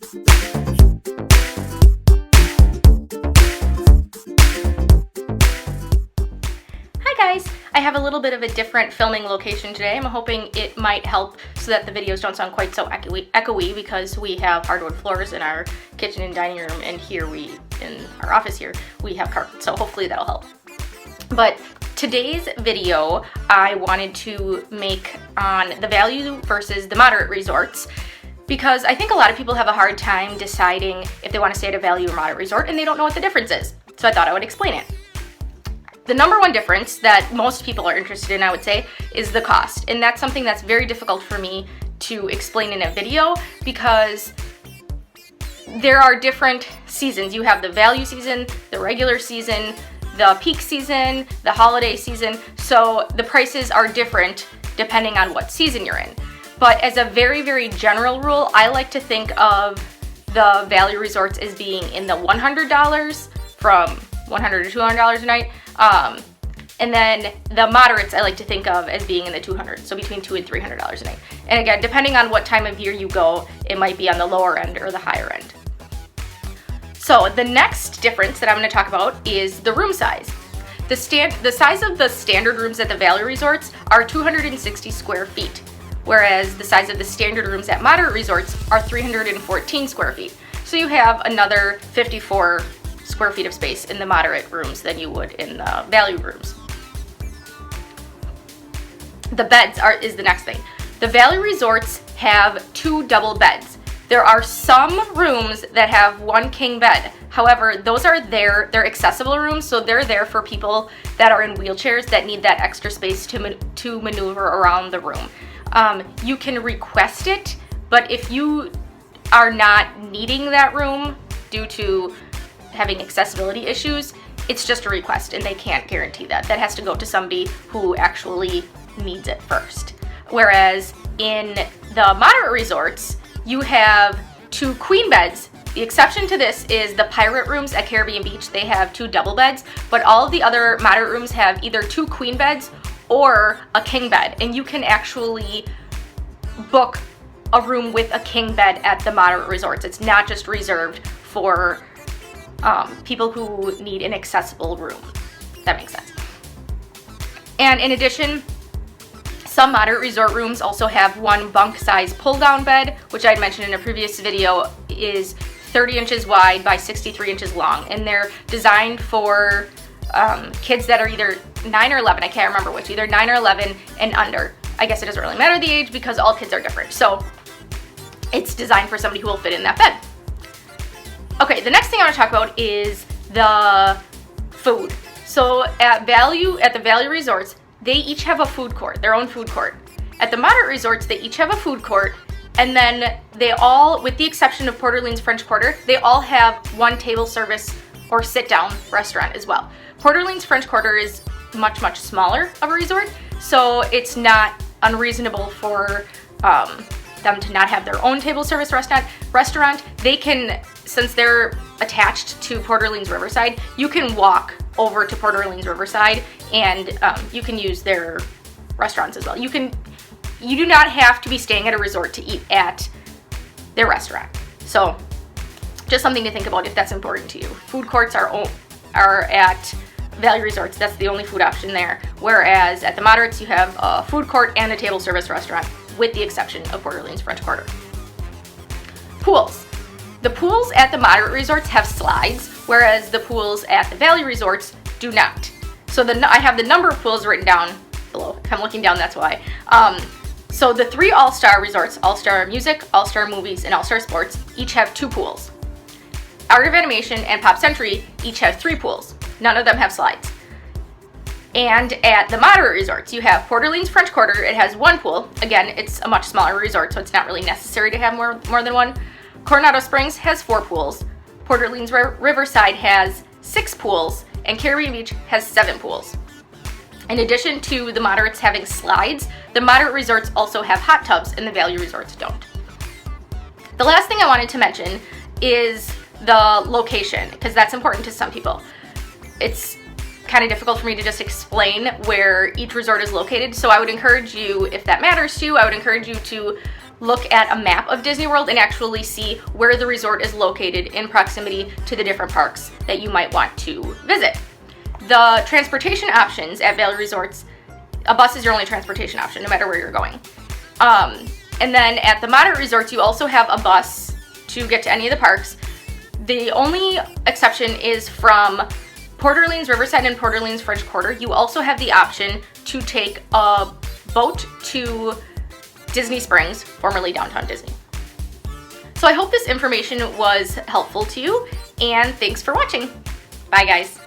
Guys, I have a little bit of a different filming location today. I'm hoping it might help so that the videos don't sound quite so echoey because we have hardwood floors in our kitchen and dining room, and here in our office here, we have carpet, so hopefully that'll help. But today's video I wanted to make on the value versus the moderate resorts, because I think a lot of people have a hard time deciding if they want to stay at a value or moderate resort and they don't know what the difference is. So I thought I would explain it. The number one difference that most people are interested in, I would say, is the cost. And that's something that's very difficult for me to explain in a video because there are different seasons. You have the value season, the regular season, the peak season, the holiday season. So the prices are different depending on what season you're in. But as a very, very general rule, I like to think of the value resorts as being in the $100 from $100 to $200 a night. And then the moderates I like to think of as being in the $200, so between $200 and $300 a night. And again, depending on what time of year you go, it might be on the lower end or the higher end. So the next difference that I'm going to talk about is the room size. The size of the standard rooms at the value resorts are 260 square feet, whereas the size of the standard rooms at moderate resorts are 314 square feet. So you have another 54 square feet of space in the moderate rooms than you would in the value rooms. The beds is the next thing. The value resorts have 2 double beds. There are some rooms that have 1 king bed. However, those are they're accessible rooms, so they're there for people that are in wheelchairs that need that extra space to maneuver around the room. You can request it, but if you are not needing that room due to having accessibility issues, it's just a request and they can't guarantee that. That has to go to somebody who actually needs it first. Whereas in the moderate resorts, you have 2 queen beds. The exception to this is the pirate rooms at Caribbean Beach. They have 2 double beds, but all of the other moderate rooms have either 2 queen beds or a king bed, and you can actually book a room with a king bed at the moderate resorts. It's not just reserved for people who need an accessible room. That makes sense. And in addition, some moderate resort rooms also have 1 bunk size pull down bed, which I had mentioned in a previous video is 30 inches wide by 63 inches long, and they're designed for kids that are either 9 or 11, I can't remember which, either 9 or 11 and under. I guess it doesn't really matter the age because all kids are different. So it's designed for somebody who will fit in that bed. Okay, the next thing I want to talk about is the food. So at the value resorts, they each have a food court, their own food court. At the moderate resorts, they each have a food court, and then they all, with the exception of Port Orleans French Quarter, they all have 1 table service or sit-down restaurant as well. Port Orleans French Quarter is much, much smaller of a resort, so it's not unreasonable for them to not have their own table service restaurant. They can, since they're attached to Port Orleans Riverside, you can walk over to Port Orleans Riverside and you can use their restaurants as well. You do not have to be staying at a resort to eat at their restaurant. So just something to think about if that's important to you. Food courts are at value resorts. That's the only food option there. Whereas at the moderates, you have a food court and a table service restaurant, with the exception of Port Orleans French Quarter. Pools. The pools at the moderate resorts have slides, whereas the pools at the value resorts do not. So I have the number of pools written down below. If I'm looking down, that's why. So the 3 All-Star resorts, All-Star Music, All-Star Movies, and All-Star Sports, each have 2 pools. Art of Animation and Pop Century each have 3 pools. None of them have slides. And at the moderate resorts, you have Port Orleans French Quarter. It has 1 pool. Again, it's a much smaller resort, so it's not really necessary to have more than 1. Coronado Springs has 4 pools. Port Orleans Riverside has 6 pools, and Caribbean Beach has 7 pools. In addition to the moderates having slides, the moderate resorts also have hot tubs, and the value resorts don't. The last thing I wanted to mention is the location, because that's important to some people. It's kind of difficult for me to just explain where each resort is located, so I would encourage you, if that matters to you, I would encourage you to look at a map of Disney World and actually see where the resort is located in proximity to the different parks that you might want to visit. The transportation options at Valley Resorts, a bus is your only transportation option no matter where you're going. And then at the moderate resorts, you also have a bus to get to any of the parks. The only exception is from Port Orleans Riverside and Port Orleans French Quarter. You also have the option to take a boat to Disney Springs, formerly Downtown Disney. So I hope this information was helpful to you, and thanks for watching. Bye guys.